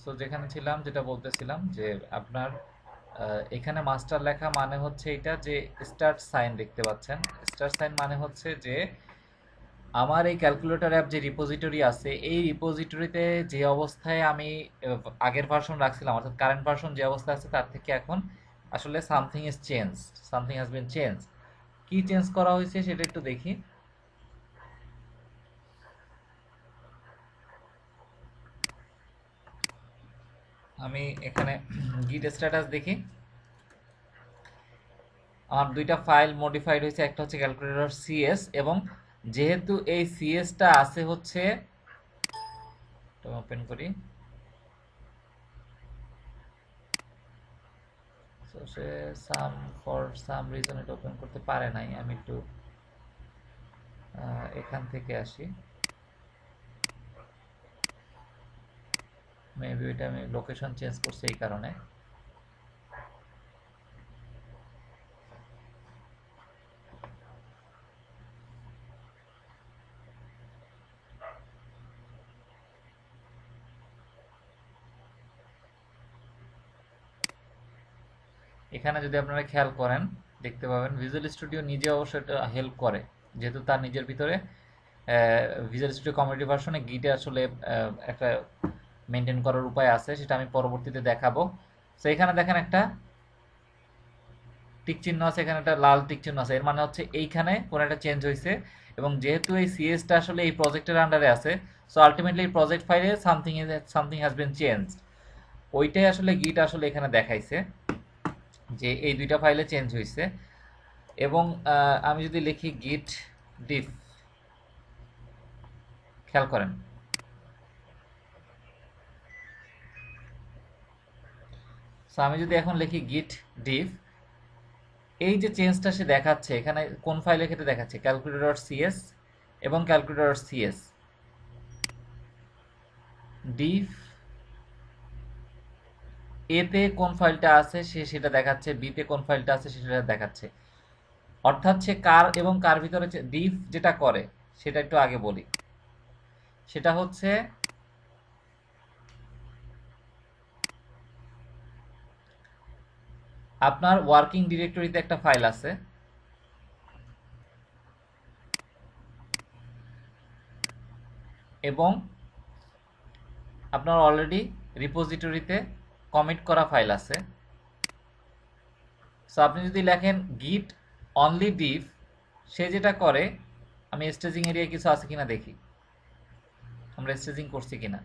So যেখানে ছিলাম যেটা বলতেছিলাম যে আপনার এখানে মাস্টার লেখা মানে হচ্ছে এটা যে স্টার্ট সাইন দেখতে পাচ্ছেন। স্টার্ট সাইন মানে হচ্ছে যে আমার এই ক্যালকুলেটর অ্যাপ যে রিপোজিটরি আছে এই রিপোজিটরিতে যে অবস্থায় আমি আগের ভার্সন রাখছিলাম অর্থাৎ কারেন্ট ভার্সন যে অবস্থায় আছে তার থেকে এখন আসলে something is change, something has been change. কি চেঞ্জ করা হয়েছে সেটা একটু দেখি। আমি এখানে গিট স্ট্যাটাস দেখি। আমার দুইটা ফাইল মডিফাইড হয়েছে, একটা হচ্ছে ক্যালকুলেটর সিএস, এবং যেহেতু এই সিএসটা আছে হচ্ছে, ওপেন করি, তো সে সাম ফর সাম রিজন এটা ওপেন করতে পারে নাই। আমি একটু এখান থেকে আসি, মেবি এটা আমি লোকেশন চেঞ্জ করছি এই কারণে। এখানে যদি আপনারা খেয়াল করেন দেখতে পাবেন ভিজুয়াল স্টুডিও নিজে অবশ্য এটা হেল্প করে, যেহেতু তার নিজের ভিতরে ভিজুয়াল স্টুডিও কমিউনিটি ভার্সনে গিটে আসলে একটা মেনটেন করার উপায় আছে, সেটা আমি পরবর্তীতে দেখাবো। তো এখানে দেখেন একটা টিক চিহ্ন আছে, এখানে একটা লাল টিক চিহ্ন আছে, এর মানে হচ্ছে এইখানে কোনো একটা চেঞ্জ হয়েছে। এবং যেহেতু এই সিএসটা আসলে এই প্রজেক্টের আন্ডারে আছে, সো আলটিমেটলি এই প্রজেক্ট ফাইলে সামথিং হ্যাজ বিন চেঞ্জ। ওইটাই আসলে গিট আসলে এখানে দেখাইছে যে এই দুইটা ফাইলে চেঞ্জ হয়েছে। এবং আমি যদি লিখি গিট ডিফ, খেয়াল করেন, সো আমি যদি এখন লিখি গিট ডিফ, এই যে চেঞ্জটা সে দেখাচ্ছে এখানে কোন ফাইলের ক্ষেত্রে দেখাচ্ছে, ক্যালকুলেটর সিএস এবং ক্যালকুলেটর সিএস। ডিফ এতে কোন ফাইলটা আছে সে সেটা দেখাচ্ছে, বিতে কোন ফাইলটা আছে সে সেটা দেখাচ্ছে। অর্থাৎ সে কার এবং কার ভিতরে ডিফ যেটা করে সেটা একটু আগে বলি। সেটা হচ্ছে আপনার ওয়ার্কিং ডিরেক্টরিতে একটা ফাইল আছে, এবং আপনার অলরেডি রিপোজিটরিতে কমিট করা ফাইল আছে। সো আপনি যদি লেখেন গিট অনলি ডিফ, সে যেটা করে, আমি স্টেজিং এরিয়া কিছু আছে কিনা দেখি, আমরা স্টেজিং করছি কিনা।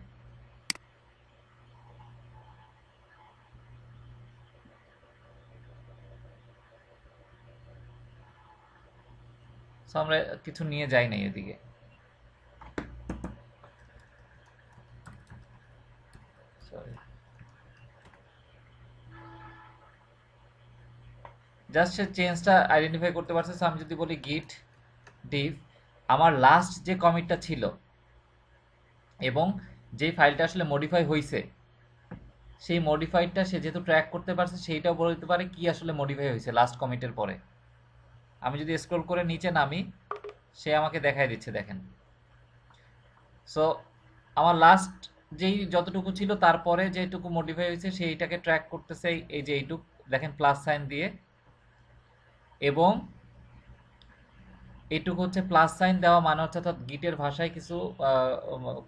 সো আমরা কিছু নিয়ে যাই নাই এদিকে। সরি, জাস্ট সে চেঞ্জটা আইডেন্টিফাই করতে পারছে। সো আমি যদি বলি গিট ডিফ, আমার লাস্ট যে কমিটটা ছিল এবং যে ফাইলটা আসলে মডিফাই হয়েছে সেই মডিফাইডটা সে যেহেতু ট্র্যাক করতে পারছে, সেইটাও বলে দিতে পারে কি আসলে মডিফাই হয়েছে লাস্ট কমিটের পরে। আমি যদি স্ক্রল করে নিচে নামি, সে আমাকে দেখাই দিচ্ছে, দেখেন। সো আমার লাস্ট যেই যতটুকু ছিল তারপরে যেটুকু মডিফাই হয়েছে সেইটাকে ট্র্যাক করতেছে, এই যে এইটুক দেখেন প্লাস সাইন দিয়ে, এবং এইটুকু হচ্ছে প্লাস সাইন দেওয়া মানে হচ্ছে, অর্থাৎ গিটের ভাষায় কিছু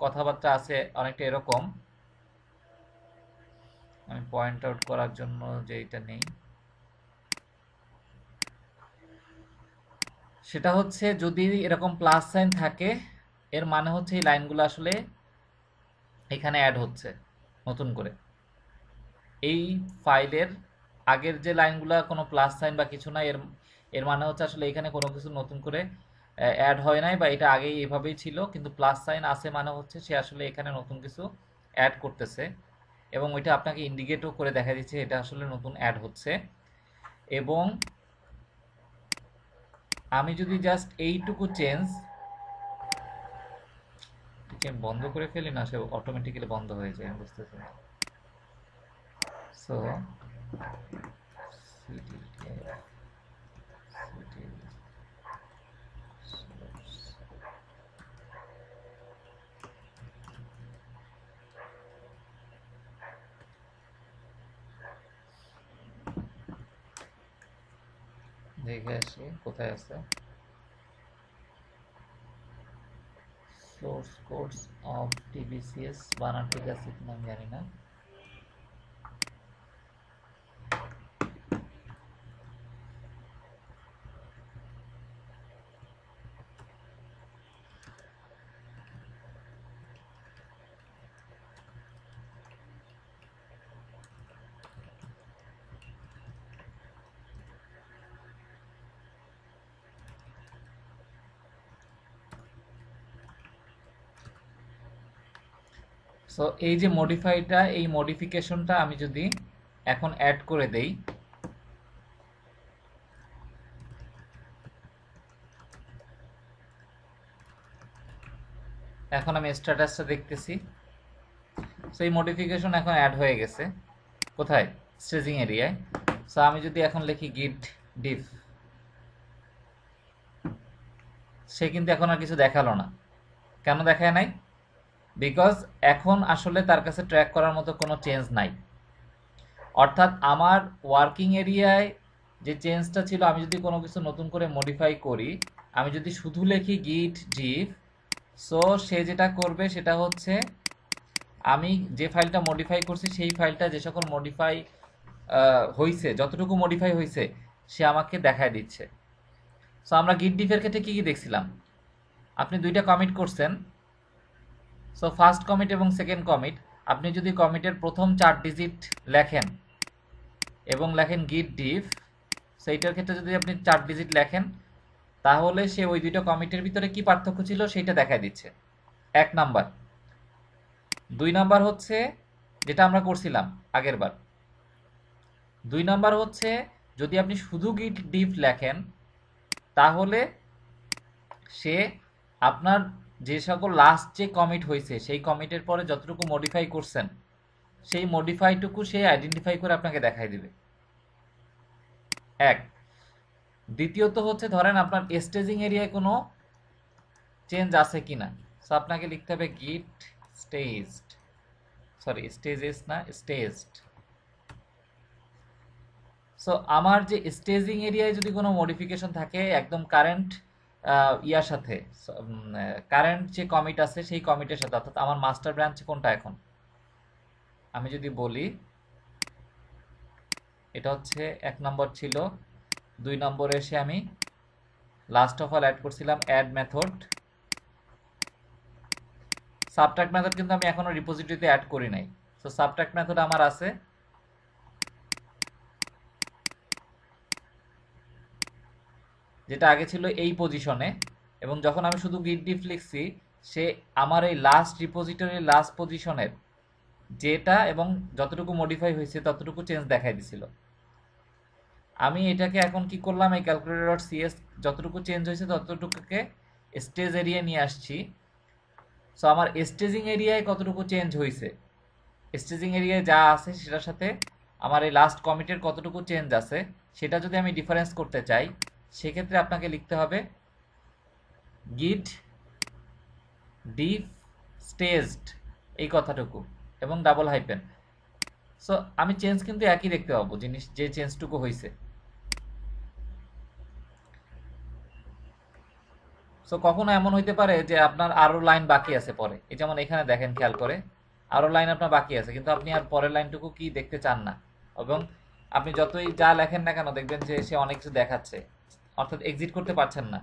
কথাবার্তা আছে অনেকটা এরকম। আমি পয়েন্ট আউট করার জন্য যে এটা নেই, সেটা হচ্ছে যদি এরকম প্লাস সাইন থাকে এর মানে হচ্ছে এই লাইনগুলো আসলে এখানে অ্যাড হচ্ছে নতুন করে। এই ফাইলের আগের যে লাইনগুলো কোনো প্লাস সাইন বা কিছু নাই, এর এর মানে হচ্ছে আসলে এখানে কোনো কিছু নতুন করে অ্যাড হয় নাই, বা এটা আগেই এভাবেই ছিল, কিন্তু প্লাস সাইন আছে মানে হচ্ছে সে আসলে এখানে নতুন কিছু অ্যাড করতেছে, এবং ওইটা আপনাকে ইন্ডিকেটও করে দেখা দিচ্ছে এটা আসলে নতুন অ্যাড হচ্ছে। এবং আমি যদি জাস্ট এইটুকু চেঞ্জ বন্ধ করে ফেলি না, সে অটোমেটিক্যালি বন্ধ হয়ে যায়, আমি বুঝতেছি না। সো দেখে আসি কোথায় আছে সোর্স কোডস অফ টিবিসিএস, বানান ঠিক আছে কিনা আমি জানি না। সো এই যে মডিফাইটা, এই মডিফিকেশনটা আমি যদি এখন অ্যাড করে দেই, এখন আমি স্ট্যাটাসটা দেখতেছি। সো এই মডিফিকেশন এখন অ্যাড হয়ে গেছে কোথায়, স্টেজিং এরিয়ায়। সো আমি যদি এখন লিখি গিট ডিফ, সে কিন্তু এখন আর কিছু দেখালো না। কেন দেখায় নাই? বিকজ এখন আসলে তার কাছে ট্র্যাক করার মতো কোনো চেঞ্জ নাই। অর্থাৎ আমার ওয়ার্কিং এরিয়ায় যে চেঞ্জটা ছিল, আমি যদি কোনো কিছু নতুন করে মডিফাই করি, আমি যদি শুধু লিখি গিট ডিফ, সো সে যেটা করবে সেটা হচ্ছে আমি যে ফাইলটা মডিফাই করছি সেই ফাইলটা যে সকল মডিফাই হয়েছে, যতটুকু মডিফাই হয়েছে সে আমাকে দেখায় দিচ্ছে। সো আমরা গিট ডিফের ক্ষেত্রে কী কী দেখছিলাম, আপনি দুইটা কমিট করছেন। সো ফার্স্ট কমিট এবং সেকেন্ড কমিট, আপনি যদি কমিটের প্রথম 4 ডিজিট লেখেন এবং লেখেন গিট ডিফ, সেইটার ক্ষেত্রে যদি আপনি 4 ডিজিট লেখেন, তাহলে সে ওই দুইটা কমিটের ভিতরে কি পার্থক্য ছিল সেইটা দেখায় দিচ্ছে, 1 নাম্বার। 2 নাম্বার হচ্ছে যেটা আমরা করছিলাম আগের বার, 2 নাম্বার হচ্ছে যদি আপনি শুধু গিট ডিফ লেখেন, তাহলে সে আপনার যে সকল লাস্ট যে কমিট হয়েছে সেই কমিটের পরে যতটুকু মডিফাই করছেন সেই মডিফাইটুকু সে আইডেন্টিফাই করে আপনাকে দেখাই দিবে, এক। দ্বিতীয়ত হচ্ছে ধরেন আপনার স্টেজিং এরিয়ায় কোনো চেঞ্জ আছে কিনা, সো আপনাকে লিখতে হবে গিট স্টেজড, সরি স্টেজেস না, স্টেজড। সো আমার যে স্টেজিং এরিয়ায় যদি কোনো মডিফিকেশন থাকে একদম কারেন্ট ইয়ার সাথে, কারেন্ট যে কমিট আছে সেই কমিটের সাথে, অর্থাৎ আমার মাস্টার ব্রাঞ্চ কোনটা এখন, আমি যদি বলি এটা হচ্ছে 1 নম্বর ছিল, 2 নম্বরে এসে আমি লাস্ট অফ অল অ্যাড করছিলাম অ্যাড মেথড। সাবট্রাক্ট মেথড কিন্তু আমি এখনো রিপোজিটরিতে অ্যাড করি নাই। সো সাবট্রাক্ট মেথড আমার আছে, যেটা আগে ছিল এই পজিশনে, এবং যখন আমি শুধু গিট ডিফ লিখছি সে আমার এই লাস্ট রিপোজিটরির লাস্ট পজিশনের যেটা এবং যতটুকু মডিফাই হয়েছে ততটুকু চেঞ্জ দেখাই দিছিল। আমি এটাকে এখন কি করলাম, এই ক্যালকুলেটর ডট সিএস যতটুকু চেঞ্জ হয়েছে ততটুকুকে স্টেজ এরিয়া নিয়ে আসছি। সো আমার স্টেজিং এরিয়ায় কতটুকু চেঞ্জ হয়েছে, স্টেজিং এরিয়ায় যা আছে সেটার সাথে আমার এই লাস্ট কমিটের কতটুকু চেঞ্জ আছে সেটা যদি আমি ডিফারেন্স করতে চাই, সেক্ষেত্রে আপনাকে লিখতে হবে গিট ডিফ স্টেজড এই কথাটুকু এবং ডাবল হাইপেন। সো আমি চেঞ্জ কিন্তু একই দেখতে পাবো, জিনিস যে চেঞ্জটুকু হয়েছে। সো কখনো এমন হইতে পারে যে আপনার আরো লাইন বাকি আছে পরে, এই যেমন এখানে দেখেন খেয়াল করে আরো লাইন আপনার বাকি আছে, কিন্তু আপনি আর পরের লাইনটুকু কি দেখতে চান না, এবং আপনি যতই যা লেখেন না কেন দেখবেন যে সে অনেক কিছু দেখাচ্ছে, অর্থাৎ এক্সিট করতে পারছেন না।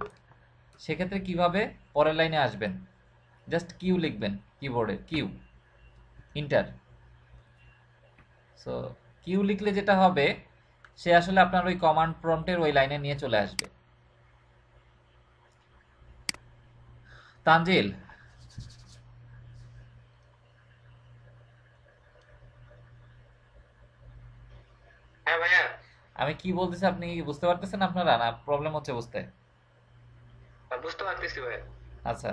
সেক্ষেত্রে কিভাবে পরের লাইনে আসবেন, জাস্ট কিউ লিখবেন কিবোর্ডে, কিউ ইন্টার। সো কিউ লিখলে যেটা হবে, সে আসলে আপনার ওই কমান্ড প্রম্পটের ওই লাইনে নিয়ে চলে আসবে। তানজিল, হ্যাঁ ভাইয়া। আমি কি বলতেছি আপনি কি বুঝতে পারতেছেন, আপনারা না প্রবলেম হচ্ছে বুঝতে? বুঝতে পারতেছি ভাইয়া। আচ্ছা,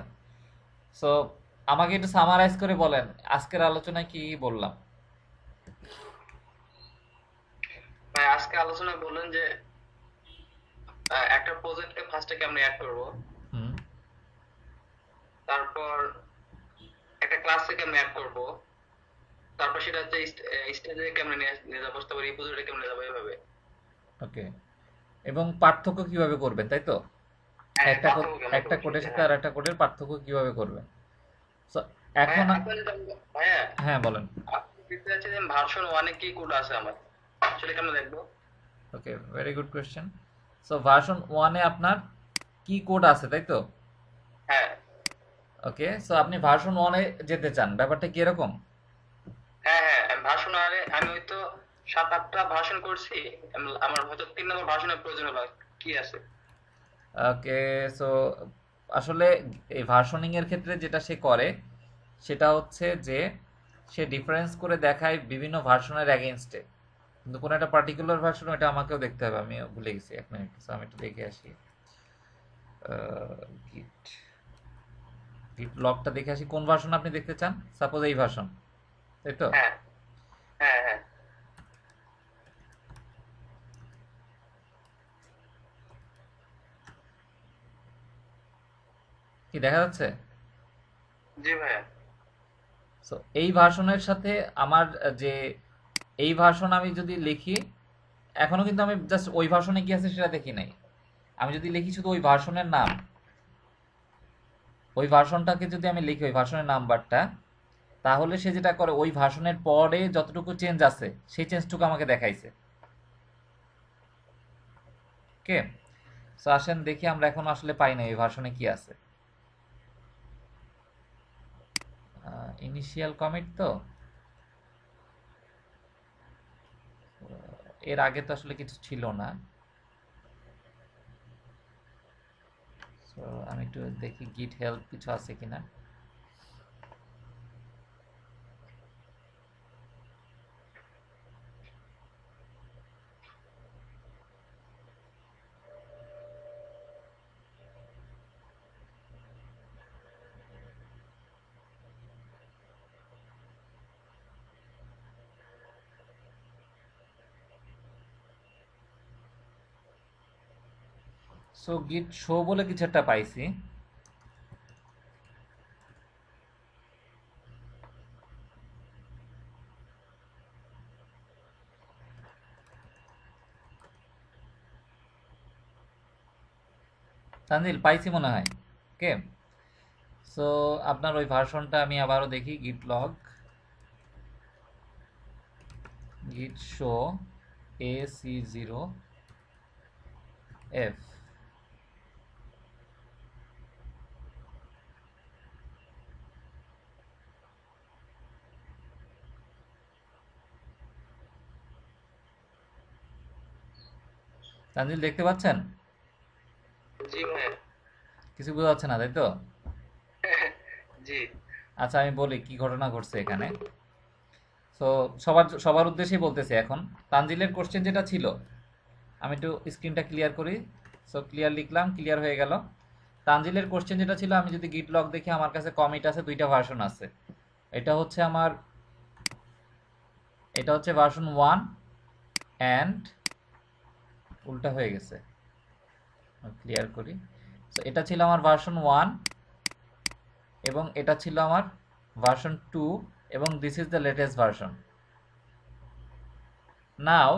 সো আমাকে একটু সামারাইজ করে বলেন আজকের আলোচনায় কি বললাম। ভাই আজকে আলোচনায় বললেন যে একটা প্রজেক্টকে ফার্স্টে কেমনে অ্যাড করব, হুম, তারপর একটা ক্লাসে কেমনে অ্যাড করব, তারপর সেটা হচ্ছে স্টেজে কেমনে নিয়ে যাবো, তারপর রিপোজিটরি কেমনে যাবো, এইভাবে। ওকে। এবং পার্থক্য কিভাবে করবেন, তাই তো? হ্যাঁ, একটা পার্থক্য কেমন একটা করবো কোডের সেটা, সাথে হ্যাঁ। আর একটা কোডের পার্থক্য কিভাবে করবেন। So, ভাইয়া এখন এখন যদি ভাইয়া হ্যাঁ বলেন। আপনি দেখতে যাচ্ছেন যে ভার্সন 1 এ কি কোড আছে আমার, সেটা কেমন দেখবো? Okay, very good question. So version ওয়ানে আপনার কি কোড আছে, তাই তো? হ্যাঁ, ওকে, সো আপনি ভার্সন ওয়ানে যেতে চান, ব্যাপারটা কি এরকম? হ্যাঁ, হ্যাঁ, ভার্সন আরে আমি হয়তো 7-8টা ভার্সন করছি। আমার হয়তো 3 নম্বর ভার্সনের প্রয়োজন হলো। কি আছে? ওকে, সো আসলে এই ভার্সনিং এর ক্ষেত্রে যেটা সে করে সেটা হচ্ছে যে সে ডিফারেন্স করে দেখায় বিভিন্ন ভার্সনের এগেইনস্টে, কিন্তু কোনো একটা পার্টিকুলার ভার্সন এটা আমাকেও দেখতে হবে, আমি ভুলে গেছি, 1 মিনিট, সো আমি একটু দেখে আসি। গিট গিট লগটা দেখে আসি কোন ভার্সন আপনি দেখতে চান। সাপোজ এই ভার্সন, তাই তো? হ্যাঁ, হ্যাঁ, হ্যাঁ। কি দেখা যাচ্ছে? জি ভাইয়া। সো এই ভার্সনের সাথে আমার যে এই ভার্সন আমি যদি লিখি, এখনো কিন্তু আমি জাস্ট ওই ভার্সনে কি আছে সেটা দেখি নাই। আমি যদি লিখি শুধু ওই ভার্সনের নাম, ওই ভার্সনটাকে যদি আমি লিখি ওই ভার্সনের নাম্বারটা, তাহলে সে যেটা করে ওই ভার্সনের পরে যতটুকু চেঞ্জ আছে সেই চেঞ্জটুকু আমাকে দেখাইছে। ওকে, সো আসেন দেখি আমরা এখন আসলে পাই না এই ভার্সনে কি আছে। ইনিশিয়াল কমিট তো এর আগে তো আসলে কিছু ছিল না। সো আমি একটু দেখি গিট হেল্প কিছু আছে কিনা। সো গিট শো বলে কিছু একটা পাইছি। তানজিল পাইছি মনে হয়। ওকে, সো আপনার ওই ভার্সনটা আমি আবারও দেখি, গিট log git show AC0F। Tanzil দেখতে পাচ্ছেন? জি ভাইয়া। কিছু বোঝা যাচ্ছে না, তাই তো? জি। আচ্ছা আমি বলি কি ঘটনা ঘটছে এখানে। সো সবার সবার উদ্দেশ্যেই বলতেছি এখন। তানজিলের কোশ্চেন যেটা ছিল, আমি একটু স্ক্রিনটা ক্লিয়ার করি। সো ক্লিয়ার লিখলাম, ক্লিয়ার হয়ে গেল। তানজিলের কোশ্চেন যেটা ছিল, আমি যদি গিট লগ দেখি আমার কাছে কমিট আছে, দুইটা ভার্সন আছে। এটা হচ্ছে আমার, এটা হচ্ছে ভার্সন 1 অ্যান্ড উল্টা হয়ে গেছে, ক্লিয়ার করি। সো এটা ছিল আমার ভার্সন 1 এবং এটা ছিল আমার ভার্সন 2 এবং this is the latest version. Now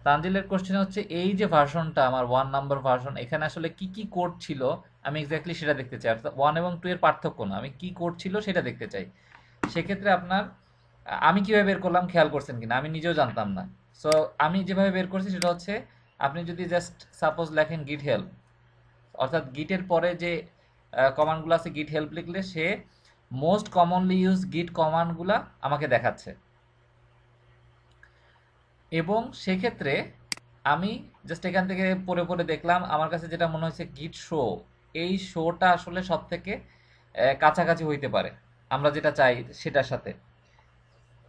তানজিলের কোশ্চেন হচ্ছে এই যে ভার্সনটা আমার 1 নম্বর ভার্সন, এখানে আসলে কি কি কোড ছিল আমি এক্স্যাক্টলি সেটা দেখতে চাই। অর্থাৎ 1 এবং 2 এর পার্থক্য না, আমি কি কোড ছিল সেটা দেখতে চাই। সেক্ষেত্রে আপনার, আমি কিভাবে বের করলাম খেয়াল করছেন কিনা আমি নিজেও জানতাম না। সো আমি যেভাবে বের করছি সেটা হচ্ছে, আপনি যদি জাস্ট সাপোজ লেখেন গিট হেল্প, অর্থাৎ গিটের পরে যে কমান্ডগুলো আছে গিট হেল্প লিখলে সে মোস্ট কমনলি ইউজ গিট কমান্ডগুলা আমাকে দেখাচ্ছে। এবং সেক্ষেত্রে আমি জাস্ট এখান থেকে পড়ে পড়ে দেখলাম, আমার কাছে যেটা মনে হয়েছে গিট শো, এই শোটা আসলে সব থেকে কাছাকাছি হইতে পারে আমরা যেটা চাই সেটার সাথে।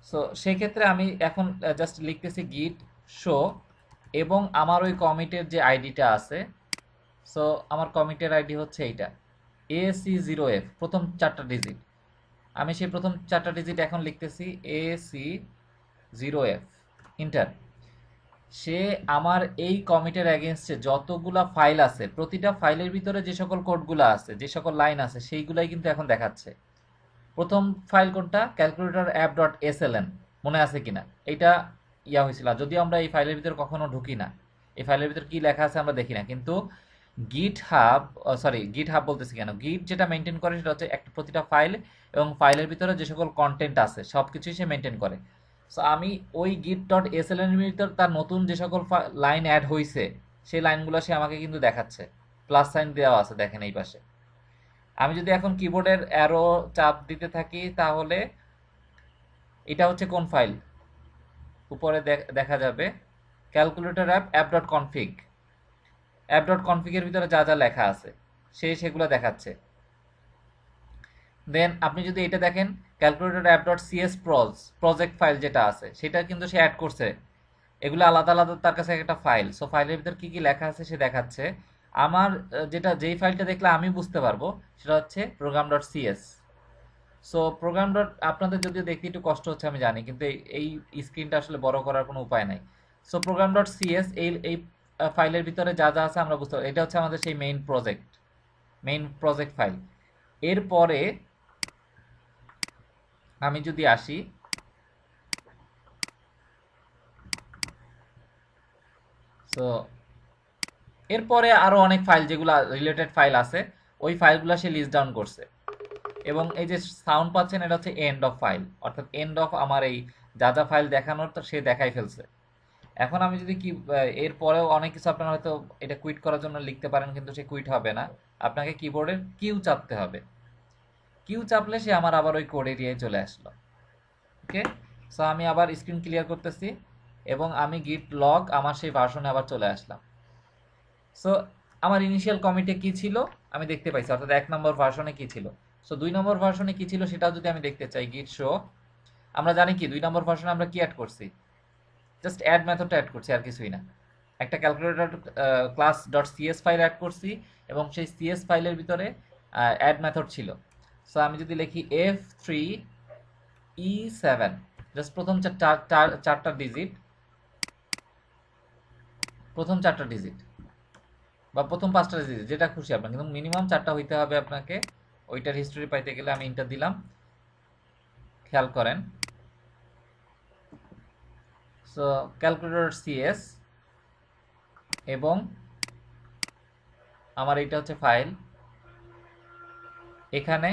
সো সেক্ষেত্রে আমি এখন জাস্ট লিখতেছি গিট শো এবং আমার ওই কমিটের যে আইডিটা আছে। সো আমার কমিটের আইডি হচ্ছে এইটা AC0F, প্রথম 4টা ডিজিট। আমি সেই প্রথম 4টা ডিজিট এখন লিখতেছি AC0F, ইন্টার। সে আমার এই কমিটের এগেনস্টে যতগুলা ফাইল আছে, প্রতিটা ফাইলের ভিতরে যে সকল কোডগুলো আছে, যে সকল লাইন আছে, সেইগুলাই কিন্তু এখন দেখাচ্ছে। প্রথম ফাইল কোনটা? ক্যালকুলেটর অ্যাপ ডট এসএলএন, মনে আছে কিনা? এইটা ইয়া হয়েছিল, যদিও আমরা এই ফাইলের ভিতরে কখনো ঢুকি না। এই ফাইলের ভিতর কি লেখা আছে আমরা দেখি না, কিন্তু গিট হাব, গিট হাব বলতেছি কেন, গিট যেটা মেনটেন করে সেটা হচ্ছে একটা প্রতিটা ফাইল এবং ফাইলের ভিতরে যে সকল কন্টেন্ট আছে সব কিছুই সে মেনটেন করে। সো আমি ওই গিট ডট এসএল এর ভিতর তার নতুন যে সকল লাইন অ্যাড হয়েছে সেই লাইনগুলো সে আমাকে কিন্তু দেখাচ্ছে, প্লাস সাইন দেওয়া আছে দেখেন এই পাশে। আমি যদি এখন কিবোর্ডের অ্যারো চাপ দিতে থাকি তাহলে এটা হচ্ছে কোন ফাইল, উপরে দেখা যাবে calculator app dot config. App dot কনফিগের ভিতরে যা যা লেখা আছে সেগুলো দেখাচ্ছে। দেন আপনি যদি এটা দেখেন calculator app dot CS project file যেটা আছে সেটা কিন্তু সে অ্যাড করছে। এগুলো আলাদা আলাদা তার কাছে একটা ফাইল। সো ফাইলের ভিতর কি কি লেখা আছে সে দেখাচ্ছে। আমার যেই ফাইলটা দেখলে আমি বুঝতে পারবো সেটা হচ্ছে programme dot CS. So programme dot, আপনাদের যদিও দেখতে একটু কষ্ট হচ্ছে আমি জানি, কিন্তু এই স্ক্রিনটা আসলে বড় করার কোনো উপায় নাই। সো প্রোগ্রাম ডট সিএস এই ফাইলের ভিতরে যা যা আছে আমরা বুঝতে পারি। এটা হচ্ছে আমাদের সেই মেইন প্রজেক্ট ফাইল। এরপরে আমি যদি আসি, সো এরপরে আরো অনেক ফাইল যেগুলো রিলেটেড ফাইল আছে ওই ফাইলগুলো সে লিস্ট ডাউন করছে। এবং এই যে সাউন্ড পাচ্ছেন এটা হচ্ছে এন্ড অফ ফাইল, অর্থাৎ এন্ড অফ আমার এই যা যা ফাইল দেখানোর তো সে দেখাই ফেলছে। এখন আমি যদি কি এরপরেও অনেক কিছু আপনারা হয়তো এটা কুইট করার জন্য লিখতে পারেন, কিন্তু সে কুইট হবে না, আপনাকে কিবোর্ডের কিউ চাপতে হবে। কিউ চাপলে সে আমার আবার ওই কোড এরিয়ায় চলে আসলো। ওকে, সো আমি আবার স্ক্রিন ক্লিয়ার করতেছি এবং আমি গিট লগ আমার সেই ভার্সনে আবার চলে আসলাম। সো আমার ইনিশিয়াল কমিটে কি ছিল আমি দেখতে পাইছি, অর্থাৎ 1 নম্বর ভার্সনে কি ছিল। সো 2 নম্বর ভার্সনে কি ছিল সেটাও যদি আমি দেখতে চাই, গিট শো, আমরা জানি কি 2 নম্বর ভার্সনে আমরা কি অ্যাড করছি, জাস্ট অ্যাড মেথডটা অ্যাড করছি, আর কিছুই না। একটা calculator class dot CS file add করছি এবং সেই সিএস ফাইলের ভিতরে অ্যাড মেথড ছিল। সো আমি যদি লিখি F3E7, জাস্ট প্রথম চারটা ডিজিট, বা প্রথম 5টা ডিজিট যেটা খুশি আপনার, কিন্তু মিনিমাম 4টা হইতে হবে আপনাকে। ওইটার হিস্টোরি পাইতে গেলে আমি ইন্টার দিলাম, খেয়াল করেন। সো ক্যালকুলেটর সিএস এবং আমার এইটা হচ্ছে ফাইল, এখানে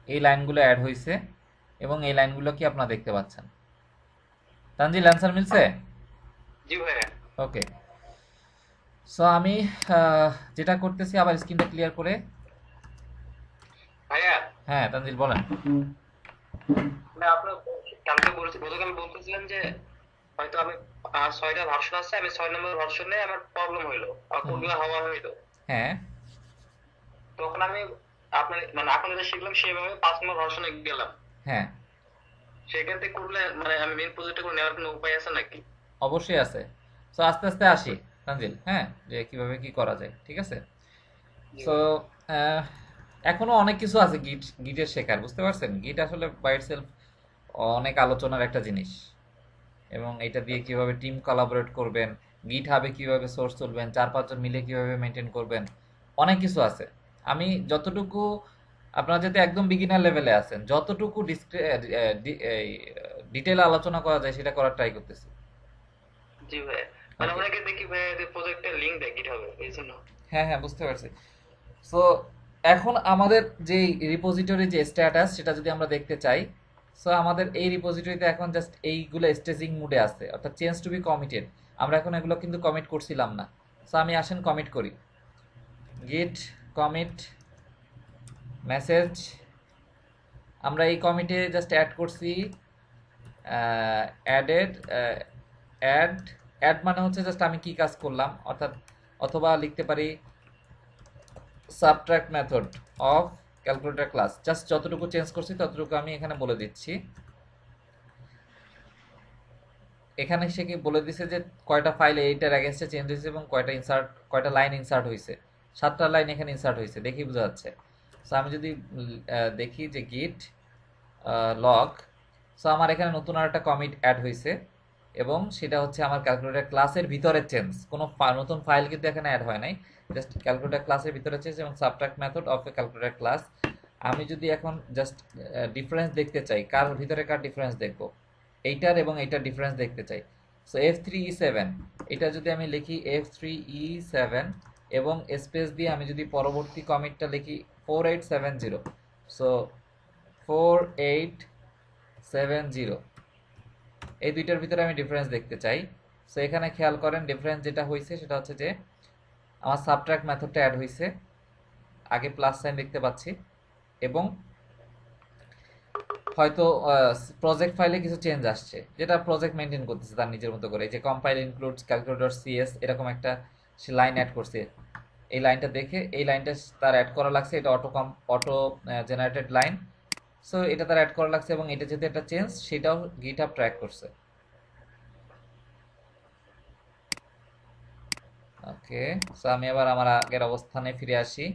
এই লাইনগুলো অ্যাড হয়েছে এবং এই লাইনগুলো কি আপনারা দেখতে পাচ্ছেন। তানজিল অ্যান্সার মিলছে? জি ভাইয়া। ওকে, সো আমি যেটা করতেছি আবার স্ক্রিনটা ক্লিয়ার করে। ভাইয়া, হ্যাঁ তানজিল বলেন। আপনার গতকাল বলতেছিলেন যে হয়তো আমি 6টা ভার্সন আছে, আমি 6 নম্বর ভার্সনে আমার প্রবলেম হইলো, আমার কোডগুলো হওয়া হইলো। হ্যাঁ তখন আমি আপনার যেটা শিখলাম সেভাবে 5 নম্বর ভার্সনে গেলাম। হ্যাঁ সেখান থেকে করলে আমি মেইন প্রজেক্টটা করে নেওয়ার কোনো উপায় আছে নাকি? অবশ্যই আছে। সো আস্তে আস্তে আসি তানজিল, হ্যাঁ, যে কিভাবে কি করা যায়, ঠিক আছে। সো এখনো অনেক কিছু আছে গিটের শেখার, বুঝতে পারছেন। গিট আসলে বাই ইটসেলফ অনেক আলোচনার একটা জিনিস, এবং এটা দিয়ে কিভাবে টিম কোলাবোরেট করবেন, গিট হাবে কিভাবে সোর্স তুলবেন, 4-5 জন মিলে কিভাবে মেনটেন করবেন, অনেক কিছু আছে। আমি যতটুকু, আপনারা যদি একদম বিগিনার লেভেলে আছেন, যতটুকু ডিটেল আলোচনা করা যায় সেটা করার ট্রাই করতেছি। জি ভাই, অনেকে দেখি ভাই যে প্রজেক্টের লিংক দেয় গিটহাবে, এই জন্য। হ্যাঁ হ্যাঁ বুঝতে পারছি। সো এখন আমাদের যে রিপোজিটরি যে স্ট্যাটাস সেটা যদি আমরা দেখতে চাই, সো আমাদের এই রিপোজিটরিতে এখন জাস্ট এইগুলো স্টেজিং মুডে আছে, অর্থাৎ চেঞ্জ টু বি কমিটেড। আমরা এখন এগুলো কিন্তু কমিট করছিলাম না। সো আমি আসেন কমিট করি, গিট কমিট মেসেজ। আমরা এই কমিটে জাস্ট অ্যাড করছি অ্যাড মানে হচ্ছে জাস্ট আমি কি কাজ করলাম, অর্থাৎ অথবা লিখতে পারি subtract method of calculator class, just যতটুকু চেঞ্জ করছি ততটুকু আমি এখানে বলে দিচ্ছি। এখানে সে কি বলে দিছে যে কয়টা ফাইল এইটার এগেইনস্টে চেঞ্জ হয়েছে এবং কয়টা লাইন ইনসার্ট হয়েছে। 7টা লাইন এখানে ইনসার্ট হয়েছে, দেখি বোঝা যাচ্ছে। সো আমি যদি দেখি যে গিট লগ, সো আমার এখানে নতুন আর একটা কমিট অ্যাড হয়েছে এবং সেটা হচ্ছে আমার ক্যালকুলেটর ক্লাসের ভিতরে চেঞ্জ, কোনো নতুন ফাইল কিন্তু এখানে অ্যাড হয় নাই, জাস্ট ক্যালকুলেটর ক্লাসের ভিতরে চেঞ্জ এবং subtract method of A calculator class. আমি যদি এখন জাস্ট ডিফারেন্স দেখতে চাই, কার ভিতরে কার ডিফারেন্স দেখবো, এইটার এবং এইটার ডিফারেন্স দেখতে চাই, সো F3E7 এটা যদি আমি লিখি F3E7 এবং স্পেস দিয়ে আমি যদি পরবর্তী কমিটটা লিখি 4870, সো 4870, এই দুইটার ভিতরে আমি ডিফারেন্স দেখতে চাই। সো এখানে খেয়াল করেন ডিফারেন্স যেটা হয়েছে সেটা হচ্ছে যে আমার সাবট্রাক্ট মেথডটা অ্যাড হয়েছে, আগে প্লাস সাইন দেখতে পাচ্ছি, এবং হয়তো প্রজেক্ট ফাইলে কিছু চেঞ্জ আসছে যেটা প্রজেক্ট মেনটেন করতেছে তার নিজের মতো করে, যে কম্পাইল ইনক্লুডস ক্যালকুলেটর সিএস এরকম একটা সে লাইন অ্যাড করছে। এই লাইনটা দেখে এই লাইনটা তার অ্যাড করা লাগছে, এটা অটো জেনারেটেড লাইন। সো এটা তার অ্যাড করা লাগছে এবং এটা যেহেতু একটা চেঞ্জ সেটাও গিটহাব ট্র্যাক করছে। ওকে, সো আমি আবার আমার আগের অবস্থানে ফিরে আসি।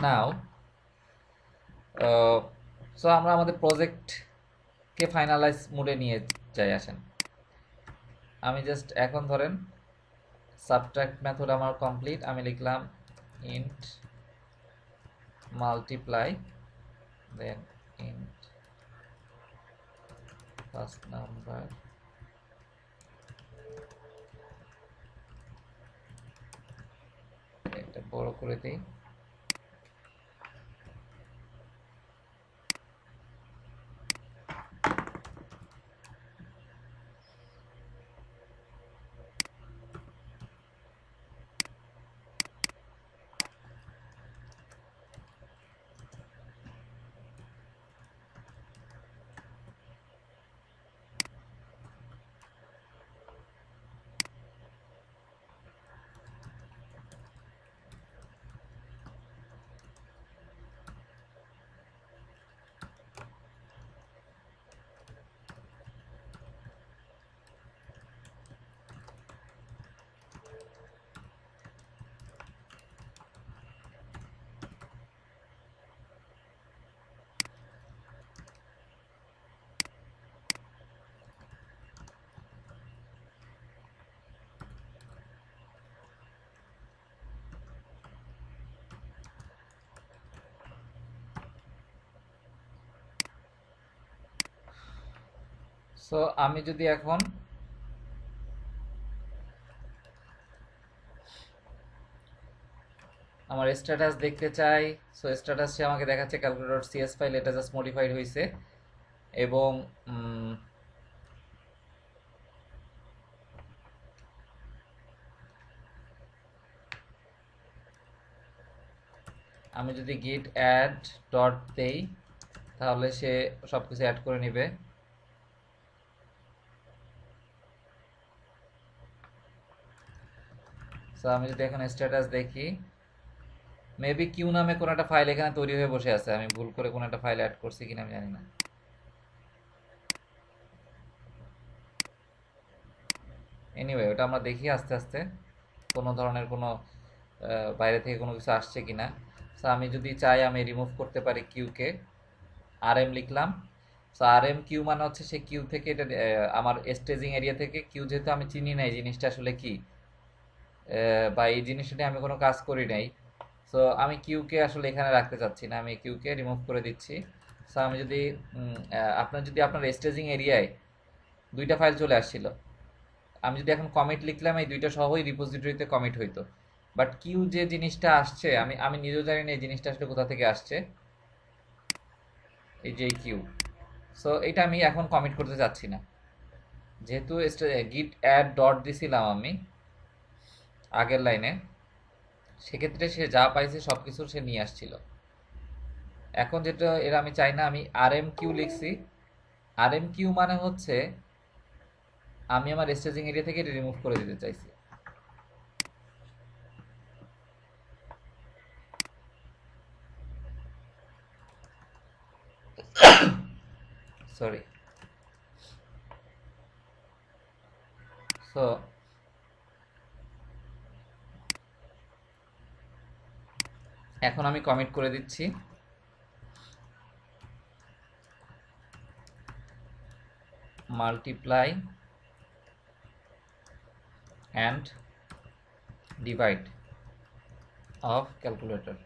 নাও সো আমরা আমাদের প্রজেক্টকে ফাইনালাইজ মোডে নিয়ে যাই, আসেন। আমি জাস্ট এখন ধরেন সাবট্রাক্ট মেথড আমার কমপ্লিট, আমি লিখলাম ইন্ট মাল্টিপ্লাই দেন ইন্ট ফার্স্ট নাম্বার, এটা বড় করে দিই। সো আমি যদি এখন আমার স্ট্যাটাস দেখতে চাই, সো স্ট্যাটাস সে আমাকে দেখাচ্ছে ক্যালকুলেটর সিএস ফাইল, এটা জাস্ট মডিফাইড হয়েছে। এবং আমি যদি গিট অ্যাড ডট দেই তাহলে সে সব কিছু অ্যাড করে নেবে। সো আমি যদি এখন স্ট্যাটাস দেখি, মেবি কিউ নামে কোনো একটা ফাইল এখানে তৈরি হয়ে বসে আছে, আমি ভুল করে কোনো একটা ফাইল অ্যাড করছি কিনা আমি জানি না। এনিওয়ে ওটা আমরা দেখি আস্তে আস্তে কোনো ধরনের কোনো বাইরে থেকে কোনো কিছু আসছে কিনা। সো আমি যদি চাই আমি রিমুভ করতে পারি কিউকে, আর এম লিখলাম। সো আর এম কিউ মানে হচ্ছে সে কিউ থেকে এটা আমার স্টেজিং এরিয়া থেকে কিউ, যেহেতু আমি চিনি না এই জিনিসটা আসলে কি, বা এই জিনিসটা নিয়ে আমি কোনো কাজ করি নাই, সো আমি কিউকে আসলে এখানে রাখতে চাচ্ছি না, আমি কিউকে রিমুভ করে দিচ্ছি। সো আমি যদি আপনার যদি আপনার স্টেজিং এরিয়ায় দুইটা ফাইল চলে আসছিল, আমি যদি এখন কমিট লিখলাম এই দুইটা সহই রিপোজিটরিতে কমিট হইতো, বাট কিউ যে জিনিসটা আসছে আমি আমি নিজেও জানি না এই জিনিসটা আসলে কোথা থেকে আসছে, এই যে কিউ। সো এটা আমি এখন কমিট করতে চাচ্ছি না, যেহেতু গিট অ্যাড ডট দিছিলাম আমি আগের লাইনে, সেক্ষেত্রে সে যা পাইছে সব কিছু সে নিয়ে আসছিল। এখন যেটা এর আমি চাই না, আমি আর এম কিউ লিখছি। আর এম কিউ মানে হচ্ছে আমি আমার স্টেজিং এরিয়া থেকে এটা রিমুভ করে দিতে চাইছি। সরি। সো এখন আমি কমিট করে দিচ্ছি, multiply and divide of calculator.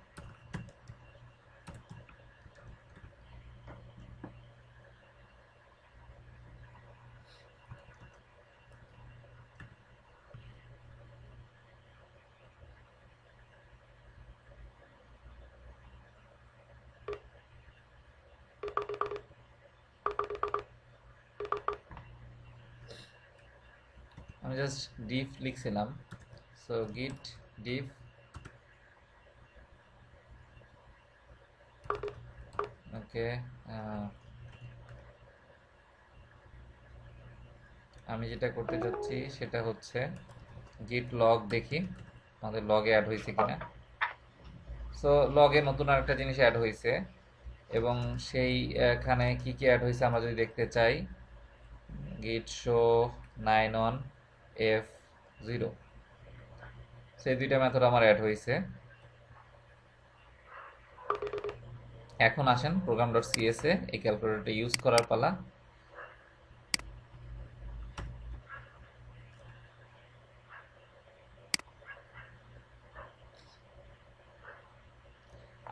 আমি জাস্ট ডিফ লিখছিলাম, সো গিট ডিফ ওকে। আমি যেটা করতে চাচ্ছি সেটা হচ্ছে গিট লগ, দেখি আমাদের লগে অ্যাড হয়েছে কিনা। সো লগে নতুন আরেকটা জিনিস অ্যাড হয়েছে, এবং সেই এখানে কি কি অ্যাড হয়েছে আমরা যদি দেখতে চাই, গিট শো 9 on f0, সেই দুইটা মেথড আমার অ্যাড হয়েছে। এখন আসেন প্রোগ্রাম ডট সিএস এ এই ক্যালকুলেটরটা ইউজ করার পালা।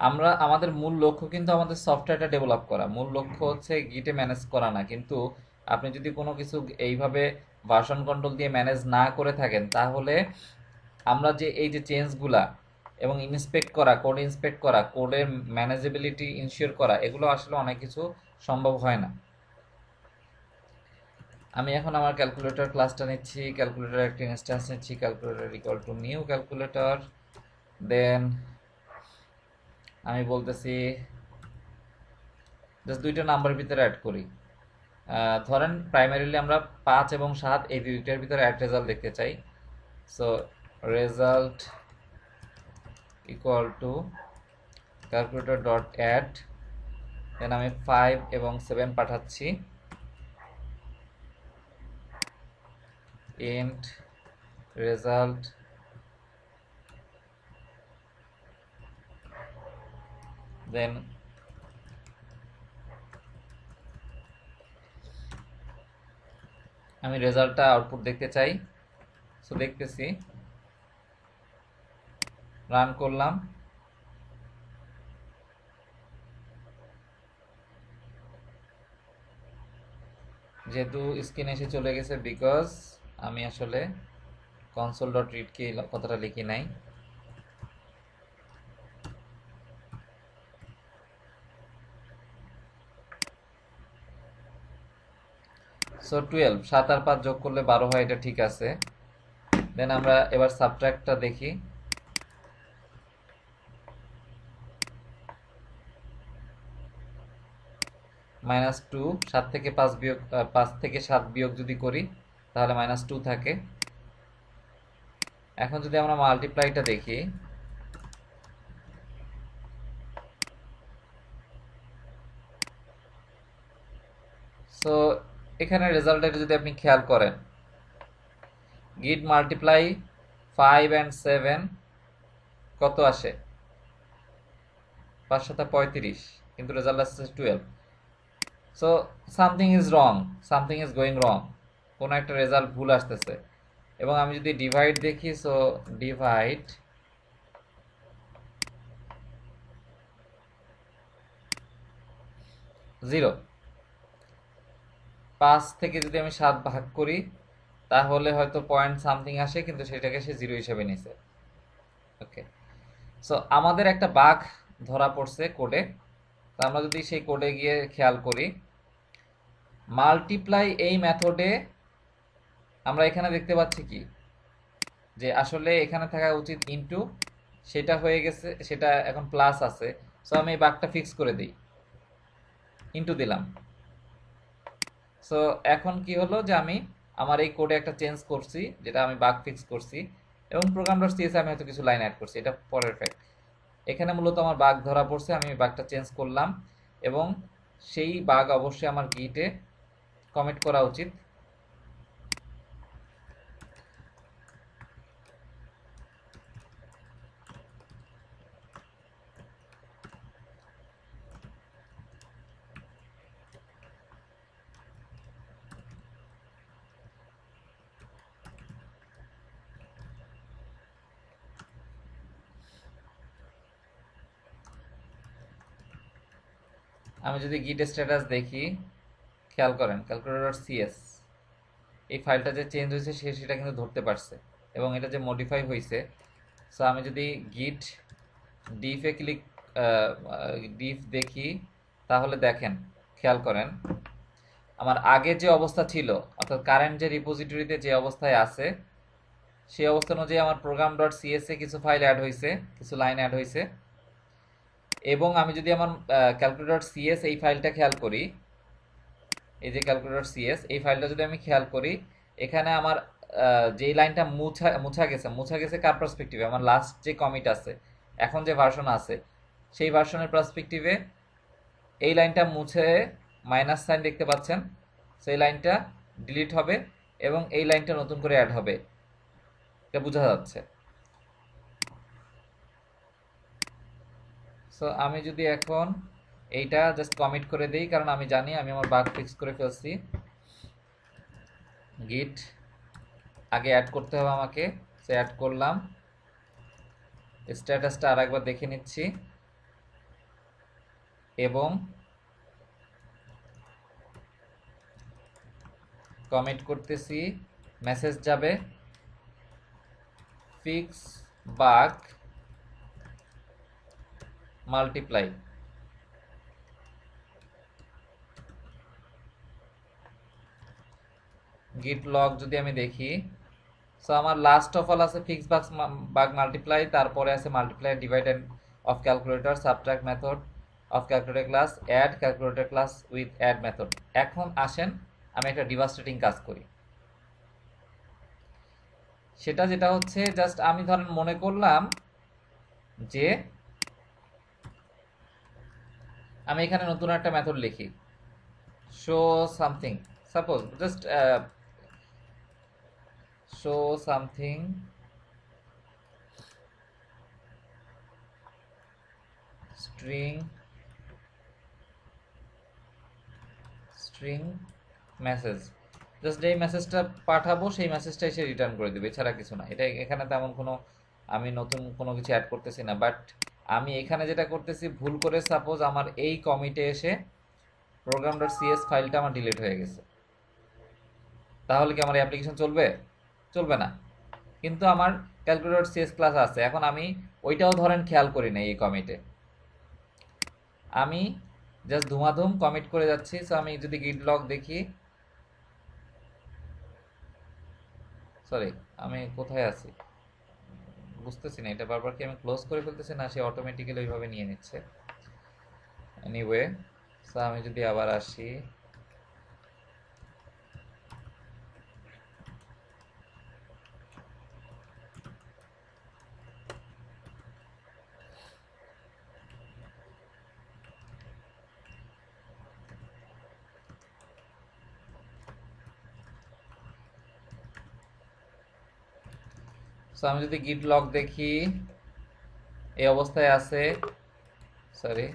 আমরা আমাদের মূল লক্ষ্য কিন্তু আমাদের সফটওয়্যারটা ডেভেলপ করা, মূল লক্ষ্য হচ্ছে গিটে ম্যানেজ করা না। কিন্তু আপনি যদি কোনো কিছু এইভাবে ভার্সন কন্ট্রোল দিয়ে ম্যানেজ না করে থাকেন, তাহলে আমরা যে এই যে চেঞ্জগুলা এবং ইন্সপেক্ট করা, কোড ইন্সপেক্ট করা, কোডের ম্যানেজেবিলিটি ইনশিওর করা, এগুলো আসলে অনেক কিছু সম্ভব হয় না। আমি এখন আমার ক্যালকুলেটর ক্লাসটা নিচ্ছি, ক্যালকুলেটর একটা ইনস্ট্যান্স নিচ্ছি, calculator equal to new calculator, then আমি বলতেছি জাস্ট দুইটা নাম্বারের ভিতরে অ্যাড করি। ধরেন প্রাইমারিলি আমরা 5 এবং 7 এই দুইটার ভিতরে অ্যাড রেজাল্ট দেখতে চাই। So result equal to calculator dot add, then আমি 5 এবং 7 পাঠাচ্ছি, ইন্ট রেজাল্ট দেন আমি রেজাল্টটা আউটপুট দেখতে চাই। সো দেখতেছি, রান করলাম, যেহেতু স্ক্রিন এসে চলে গেছে বিকজ আমি আসলে কনসোল ডট রিডকে কথাটা লিখি নাই। সো 12, 7 আর 5 যোগ করলে 12 হয়, এটা ঠিক আছে। দেন আমরা এবার সাবট্রাক্টটা দেখি, -2, 7 থেকে 5 বিয়োগ 5 থেকে 7 বিয়োগ যদি করি তাহলে -2 থাকে। এখন যদি আমরা মাল্টিপ্লাইটা দেখি, সো এখানে রেজাল্টটা যদি আপনি খেয়াল করেন, গিট মাল্টিপ্লাই 5 and 7 কত আসে, 5 7 35, কিন্তু রেজাল্ট আসছে 12। So something is wrong, something is going রং, কোনো একটা রেজাল্ট ভুল আসতেছে। এবং আমি যদি ডিভাইড দেখি, সো ডিভাইড 0, 5 থেকে যদি আমি 7 ভাগ করি তাহলে হয়তো পয়েন্ট সামথিং আসে, কিন্তু সেটাকে সে 0 হিসেবে নিছে। ওকে, সো আমাদের একটা বাগ ধরা পড়ছে কোডে। তো আমরা যদি সেই কোডে গিয়ে খেয়াল করি, মাল্টিপ্লাই এই মেথডে আমরা এখানে দেখতে পাচ্ছি কি, যে আসলে এখানে থাকা উচিত ইনটু, সেটা হয়ে গেছে, সেটা এখন প্লাস আছে। সো আমি এই বাগটা ফিক্স করে দিই, ইনটু দিলাম। সো এখন কি হলো যে আমি আমার এই কোডে একটা চেঞ্জ করছি, যেটা আমি বাগ ফিক্স করছি, এবং প্রোগ্রাম ডট সিএস আমি হয়তো কিছু লাইন অ্যাড করছি, এটা পরের ফ্যাক্ট। এখানে মূলত আমার বাগ ধরা পড়ছে, আমি বাগটা চেঞ্জ করলাম, এবং সেই বাগ অবশ্যই আমার গিটে কমিট করা উচিত। আমি যদি গিট স্ট্যাটাস দেখি, খেয়াল করেন ক্যালকুলেটর সিএস এই ফাইলটা যে চেঞ্জ হয়েছে সেটা কিন্তু ধরতে পারছে, এবং এটা যে মডিফাই হয়েছে। সো আমি যদি গিট ডিফে ক্লিক ডিফ দেখি, তাহলে দেখেন, খেয়াল করেন আমার আগে যে অবস্থা ছিল, অর্থাৎ কারেন্ট যে রিপোজিটরিতে যে অবস্থায় আছে সেই অবস্থা অনুযায়ী আমার প্রোগ্রাম ডট সিএস এ কিছু ফাইল অ্যাড হয়েছে, কিছু লাইন অ্যাড হয়েছে। এবং আমি যদি আমার ক্যালকুলেটর ডট সিএস এই ফাইলটা খেয়াল করি, এই যে ক্যালকুলেটর সিএস এই ফাইলটা যদি আমি খেয়াল করি, এখানে আমার যেই লাইনটা মুছা গেছে কার পার্সপেক্টিভে, আমার লাস্ট যে কমিট আছে, এখন যে ভার্সন আছে সেই ভার্সনের পার্সপেক্টিভে এই লাইনটা মুছে মাইনাস সাইন দেখতে পাচ্ছেন, সেই লাইনটা ডিলিট হবে এবং এই লাইনটা নতুন করে অ্যাড হবে, এটা বোঝা যাচ্ছে। সো আমি যদি এখন এইটা জাস্ট কমিট করে দিই, কারণ আমি জানি আমি আমার বাগ ফিক্স করে ফেলছি। গিট আগে অ্যাড করতে হবে আমাকে, সে অ্যাড করলাম। স্ট্যাটাসটা আরেকবার দেখে নিচ্ছি এবং কমিট করতেছি। মেসেজ যাবে fix bug multiply. Git log যদি আমি দেখি, সো আমার লাস্ট অফ অল আছে ফিক্স বাগ মাল্টিপ্লাই, তারপরে আছে multiply divide of calculator, subtract method of calculator class, add calculator class with add method. এখন আসেন আমি একটা ডিভাস্টেটিং কাজ করি। সেটা যেটা হচ্ছে, জাস্ট আমি ধরেন মনে করলাম যে আমি এখানে নতুন একটা মেথড লিখি, show something, suppose just show something string string message. Just এই মেসেজটা পাঠাবো, সেই মেসেজটা এসে রিটার্ন করে দেবে, এছাড়া কিছু না। এটা এখানে তেমন কোনো আমি নতুন কোনো কিছু অ্যাড করতেছি না। বাট আমি এখানে যেটা করতেছি, ভুল করে সাপোজ আমার এই কমিটে এসে প্রোগ্রাম ডট সিএস ফাইলটা আমার ডিলিট হয়ে গেছে, তাহলে কি আমার অ্যাপ্লিকেশন চলবে? চলবে না। কিন্তু আমার ক্যালকুলেটর সিএস ক্লাস আছে, এখন আমি ওইটাও ধরেন খেয়াল করি না এই কমিটে, আমি জাস্ট ধুমাধুম কমিট করে যাচ্ছি। সো আমি যদি গিট লগ দেখি, সরি আমি কোথায় আছি বুঝতেছি না, এটা বারবার কি আমি ক্লোজ করে ফেলতেছি না সে অটোমেটিক্যালি ওইভাবে নিয়ে নিচ্ছে। এনিওয়ে, সো আমি যদি আবার আসি, সো আমি যদি গিট লগ দেখি এই অবস্থায় আছে, সরি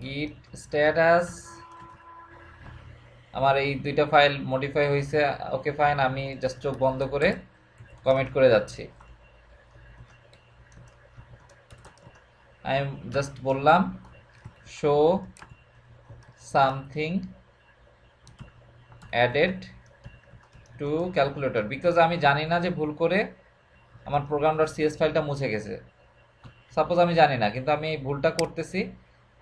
গিট স্ট্যাটাস, আমার এই দুইটা ফাইল মডিফাই হয়েছে, ওকে ফাইন। আমি জাস্ট চোখ বন্ধ করে কমিট করে যাচ্ছি। আমি জাস্ট বললাম show something added to calculator, because আমি জানি না যে ভুল করে আমার প্রোগ্রাম ডট সিএস ফাইলটা মুছে গেছে। সাপোজ আমি জানি না, কিন্তু আমি এই ভুলটা করতেছি।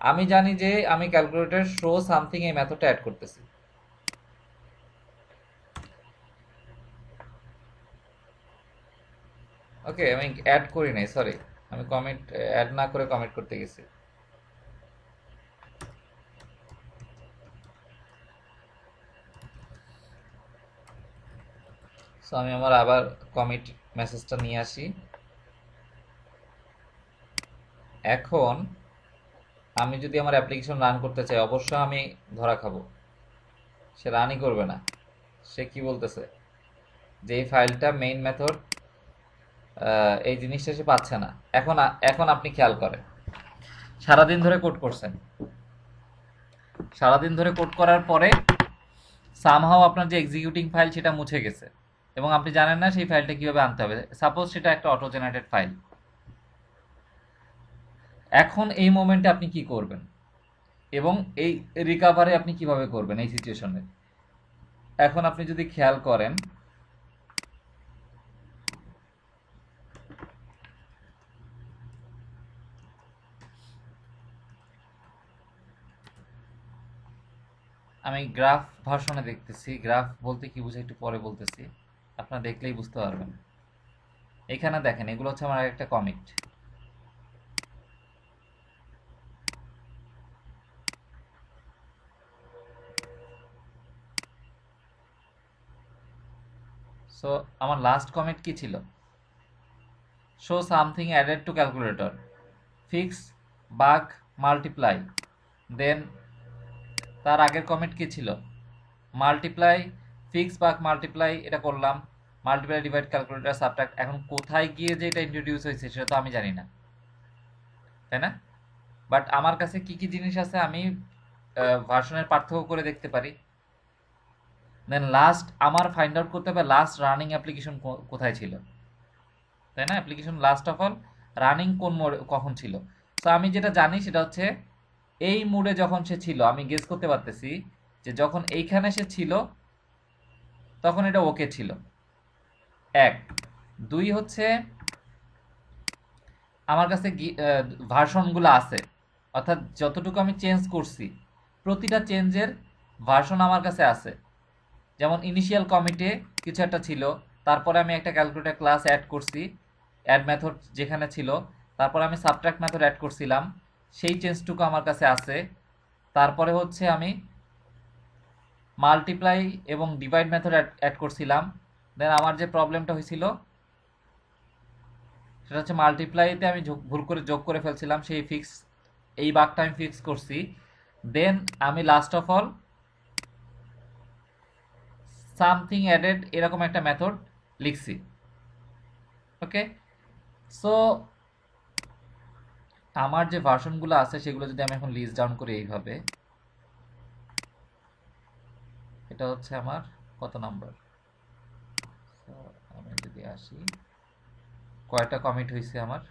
আমি জানি যে আমি ক্যালকুলেটর শো সামথিং এই মেথডটা অ্যাড করতেছি। ওকে, আমি অ্যাড করি নাই, সরি, আমি কমিট অ্যাড না করে কমিট করতে গেছি। সো আমি আমার আবার কমিট মেসেজটা নিয়ে আসি। এখন আমি যদি আমার অ্যাপ্লিকেশন রান করতে চাই, অবশ্য আমি ধরা খাবো, সে রানই করবে না। সে কি বলতেছে যে এই ফাইলটা মেইন মেথড এই জিনিসটা সে পাচ্ছে না। এখন এখন আপনি খেয়াল করেন, সারাদিন ধরে কোড করছেন, সারাদিন ধরে কোড করার পরে সামহাও আপনার যে এক্সিকিউটিং ফাইল সেটা মুছে গেছে এবং আপনি জানেন না সেই ফাইলটা কিভাবে আনতে হবে। সাপোজ সেটা একটা অটো জেনারেটেড ফাইল। এখন এই মোমেন্টে আপনি কি করবেন এবং এই রিকাভারি আপনি কিভাবে করবেন এই সিচুয়েশনে? এখন আপনি যদি খেয়াল করেন, আমি গ্রাফ ভার্সনে দেখতেছি। গ্রাফ বলতে কি বুঝাই একটু পরে বলতেছি, আপনারা দেখলেই বুঝতে পারবেন। এখানে দেখেন, এগুলো হচ্ছে আমার একটা কমিট। সো আমার লাস্ট কমিট কি ছিল? Show something added to calculator, fix, bug, multiply. Then তার আগের কমিট কি ছিল? মাল্টিপ্লাই, ফিক্স, বাগ, মাল্টিপ্লাই, এটা করলাম। Multiply, divide, calculator, subtract. এখন কোথায় গিয়ে যে এটা ইন্ট্রোডিউস হয়েছে সেটা তো আমি জানি না, তাই না? বাট আমার কাছে কি কি জিনিস আছে আমি ভার্সনের পার্থক্য করে দেখতে পারি। দেন লাস্ট আমার ফাইন্ড আউট করতে হবে লাস্ট রানিং অ্যাপ্লিকেশন কোথায় ছিল, তাই না? Application last of all running কোন মোড কখন ছিল। সো আমি যেটা জানি সেটা হচ্ছে এই মোডে যখন সে ছিল, আমি গেস করতে পারতেছি যে যখন এইখানে সে ছিল তখন এটা ওকে ছিল। এক, দুই হচ্ছে আমার কাছে ভার্সনগুলো আছে, অর্থাৎ যতটুকু আমি চেঞ্জ করছি প্রতিটা চেঞ্জের ভার্সন আমার কাছে আছে। যেমন ইনিশিয়াল কমিটে কিছু একটা ছিল, তারপরে আমি একটা ক্যালকুলেটর ক্লাস অ্যাড করছি, অ্যাড মেথড যেখানে ছিল, তারপরে আমি সাবট্রাক্ট মেথড অ্যাড করছিলাম, সেই চেঞ্জটুকু আমার কাছে আছে। তারপরে হচ্ছে আমি মাল্টিপ্লাই এবং ডিভাইড মেথড অ্যাড করছিলাম। দেন আমার যে প্রবলেমটা হয়েছিল সেটা হচ্ছে মাল্টিপ্লাইতে আমি ভুল করে যোগ করে ফেলছিলাম, সেই ফিক্স, এই বাগটা আমি ফিক্স করছি। দেন আমি last of all something added এরকম একটা মেথড লিখছি। ওকে, সো আমার যে ভার্সনগুলো আছে সেগুলো যদি আমি এখন লিস্ট ডাউন করি এইভাবে, এটা হচ্ছে আমার কত নাম্বার? So, আমি যদি আসি, কয়টা কমিট হয়েছে আমার?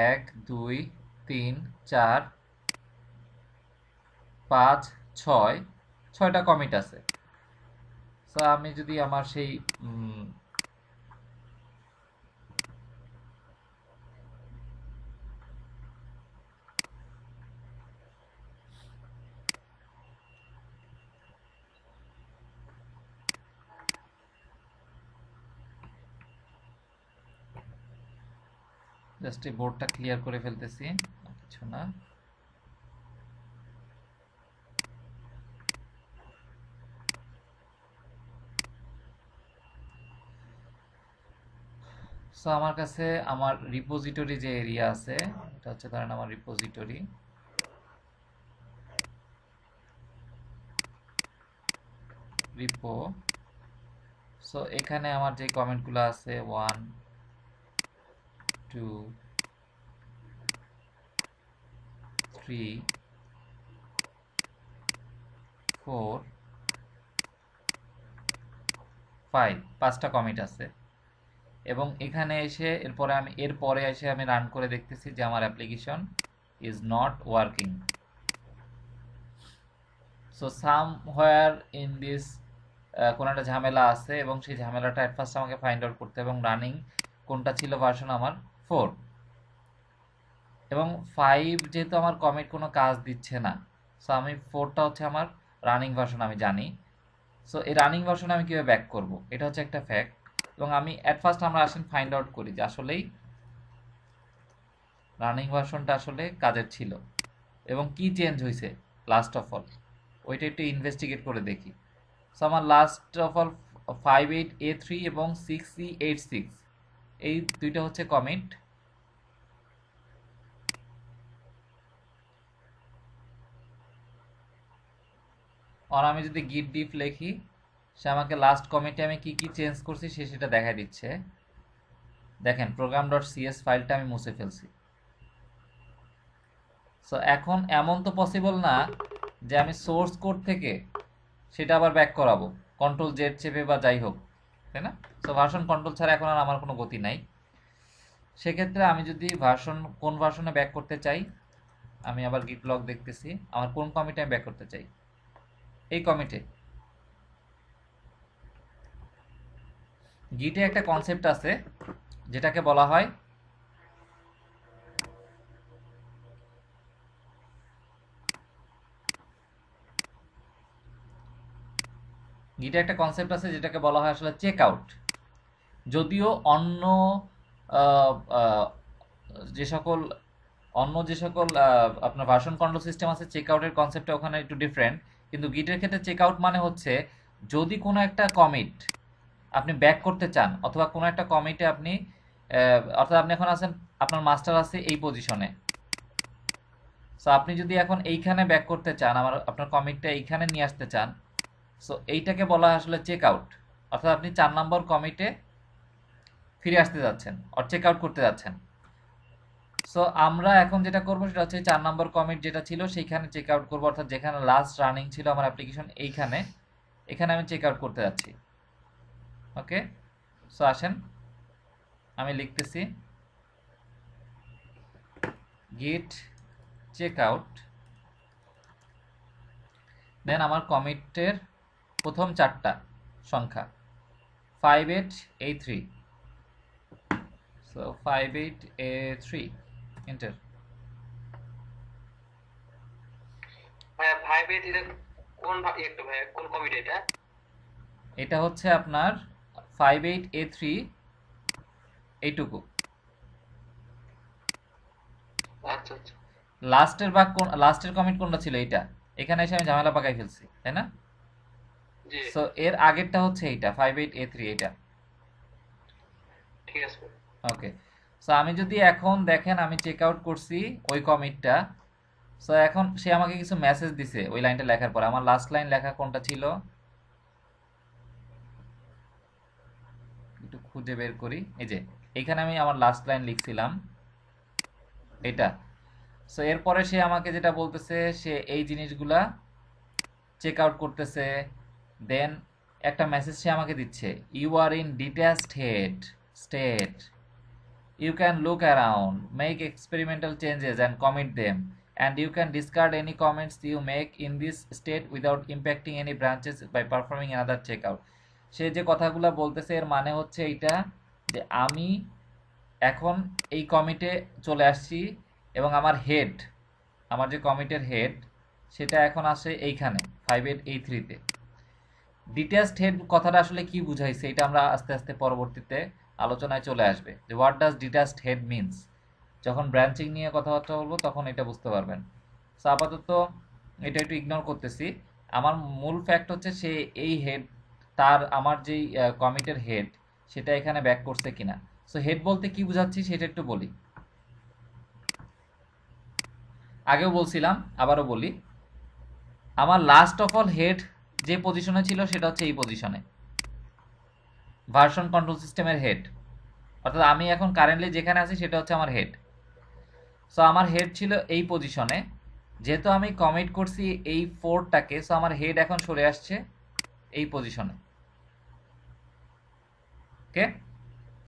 1 2 3 4 5 6, 6টা কমিট আছে। সো আমি যদি আমার সেই জাস্ট এই বোর্ডটা ক্লিয়ার করে ফেলতেছি, কিছু না। সো আমার কাছে আমার রিপোজিটরি যে এরিয়া আছে, এটা হচ্ছে ধরেন আমার রিপোজিটরি। রিপো, সো এখানে আমার যে কমেন্টগুলো আছে 1 2 3 4 5, 5টা কমিট আছে। এবং এখানে এসে এরপরে এসে আমি রান করে দেখতেছি যে আমার application is not working. So somewhere in this কোনো একটা ঝামেলা আছে, এবং সেই ঝামেলাটা অ্যাট ফার্স্ট আমাকে ফাইন্ড আউট করতে হবে। এবং রানিং কোনটা ছিল ভার্সন আমার 4, এবং 5 যেহেতু আমার কমিট কোনো কাজ দিচ্ছে না, সো আমি 4টা হচ্ছে আমার রানিং ভার্সন আমি জানি। সো এই রানিং ভার্সন আমি কীভাবে ব্যাক করব, এটা হচ্ছে একটা ফ্যাক্ট। এবং আমি অ্যাট ফার্স্ট আমরা আসেন ফাইন্ড আউট করি যে আসলেই রানিং ভার্সনটা আসলে কাজের ছিল এবং কি চেঞ্জ হয়েছে লাস্ট অফ অল, ওইটা একটু ইনভেস্টিগেট করে দেখি। সো আমার লাস্ট অফ অল 58A3 এবং 6C86, এই দুইটা হচ্ছে কমিট। আর আমি যদি গিট ডিফ লিখি, সে আমাকে লাস্ট কমিটে আমি কি কি চেঞ্জ করছি সেটা দেখা দিচ্ছে। দেখেন program.cs ফাইলটা আমি মুছে ফেলছি। সো এখন এমন তো পসিবল না যে আমি সোর্স কোড থেকে সেটা আবার ব্যাক করাবো কন্ট্রোল জেড চেপে বা যাই হোক, তাই না? সো ভার্সন কন্ট্রোল ছাড়া এখন আর আমার কোনো গতি নাই। সেক্ষেত্রে আমি যদি কোন ভার্সনে ব্যাক করতে চাই, আমি আবার গিট লগ দেখতেছি আমার কোন কমিটে আমি ব্যাক করতে চাই। এই কমিটে গিটে একটা কনসেপ্ট আছে যেটাকে বলা হয় গিটে একটা কনসেপ্ট আছে যেটাকে বলা হয় আসলে চেক আউট। যদিও অন্য আহ, আহ, যে সকল আপনার ভার্সন কন্ট্রোল সিস্টেম আছে, চেক আউটের কনসেপ্টটা ওখানে একটু ডিফারেন্ট। কিন্তু গিটের ক্ষেত্রে চেক আউট মানে হচ্ছে যদি কোনো একটা কমিট আপনি ব্যাক করতে চান, অথবা কোনো একটা কমিটে আপনি অর্থাৎ আপনি এখন আছেন, আপনার মাস্টার আছে এই পজিশনে, সো আপনি যদি এখন এইখানে ব্যাক করতে চান, আপনার কমিটটা এইখানে নিয়ে আসতে চান, সো এইটাকে বলা হয় আসলে চেক আউট। অর্থাৎ আপনি 4 নম্বর কমিটে ফিরে আসতে যাচ্ছেন, অর চেক আউট করতে যাচ্ছেন। সো আমরা এখন যেটা করবো সেটা হচ্ছে 4 নম্বর কমিট যেটা ছিল সেইখানে চেক আউট করবো, অর্থাৎ যেখানে লাস্ট রানিং ছিল আমার অ্যাপ্লিকেশন এইখানে, এখানে আমি চেক আউট করতে যাচ্ছি। ওকে, সো আসেন আমি লিখতেছি গিট চেক আউট, দেন আমার কমিটের প্রথম 4টা সংখ্যা 5883, সো 5883 এন্টার। ভাইয়া 5 এটা কোন একটু ভাইয়া কোন কমিটি এটা? এটা হচ্ছে আপনার 5883 এইটুকু। আচ্ছা আচ্ছা। লাস্টের কমিট কোনটা ছিল? এইটা। এখানে এসে আমি ঝামেলা পাকাই ফেলছি, তাই না? জি সো এর আগেরটা হচ্ছে এইটা 5883, এইটা। ঠিক আছে। ওকে, সো আমি যদি এখন দেখেন আমি চেক আউট করছি ওই কমিটটা, সো এখন সে আমাকে কিছু মেসেজ দিছে ওই লাইনটা লেখার পর। আমার লাস্ট লাইন লেখা কোনটা ছিল একটু খুঁজে বের করি। এই যে এইখানে আমি আমার লাস্ট লাইন লিখছিলাম এটা। সো এরপরে সে আমাকে যেটা বলতেছে, সে এই জিনিসগুলা চেক আউট করতেছে। দেন একটা মেসেজ সে আমাকে দিচ্ছে, you are in detached head state, you can look around, make experimental changes and commit them, and you can discard any comments you make in this state without impacting any branches by performing another checkout. সে যে কথাগুলো বলতেছে এর মানে হচ্ছে এইটা যে আমি এখন এই কমিটে চলে আসছি, এবং আমার হেড, আমার যে কমিটের হেড সেটা এখন আসে এইখানে 5883-তে। ডিটেলসড হেড কথাটা আসলে কি বুঝাইছে এটা আমরা আস্তে আস্তে পরবর্তীতে আলোচনায় চলে আসবে, যে হোয়াট ডাজ ডিটেলসড হেড মিনস। যখন ব্রাঞ্চিং নিয়ে কথাবার্তা বলবো তখন এটা বুঝতে পারবেন। সো আপাতত এটা একটু ইগনোর করতেছি। আমার মূল ফ্যাক্ট হচ্ছে সে এই হেড, তার আমার যেই কমিটের হেড সেটা এখানে ব্যাক করছে কিনা। সো হেড বলতে কি বুঝাচ্ছি সেটা একটু বলি। আগেও বলছিলাম, আবারও বলি, আমার লাস্ট অফ অল হেড যে পজিশনে ছিল সেটা হচ্ছে এই পজিশনে, ভার্সন কন্ট্রোল সিস্টেমের হেড। অর্থাৎ আমি এখন কারেন্টলি যেখানে আছি সেটা হচ্ছে আমার হেড। সো আমার হেড ছিল এই পজিশনে, যেহেতু আমি কমিট করছি এই 4টাকে, সো আমার হেড এখন সরে আসছে এই পজিশনে। ওকে,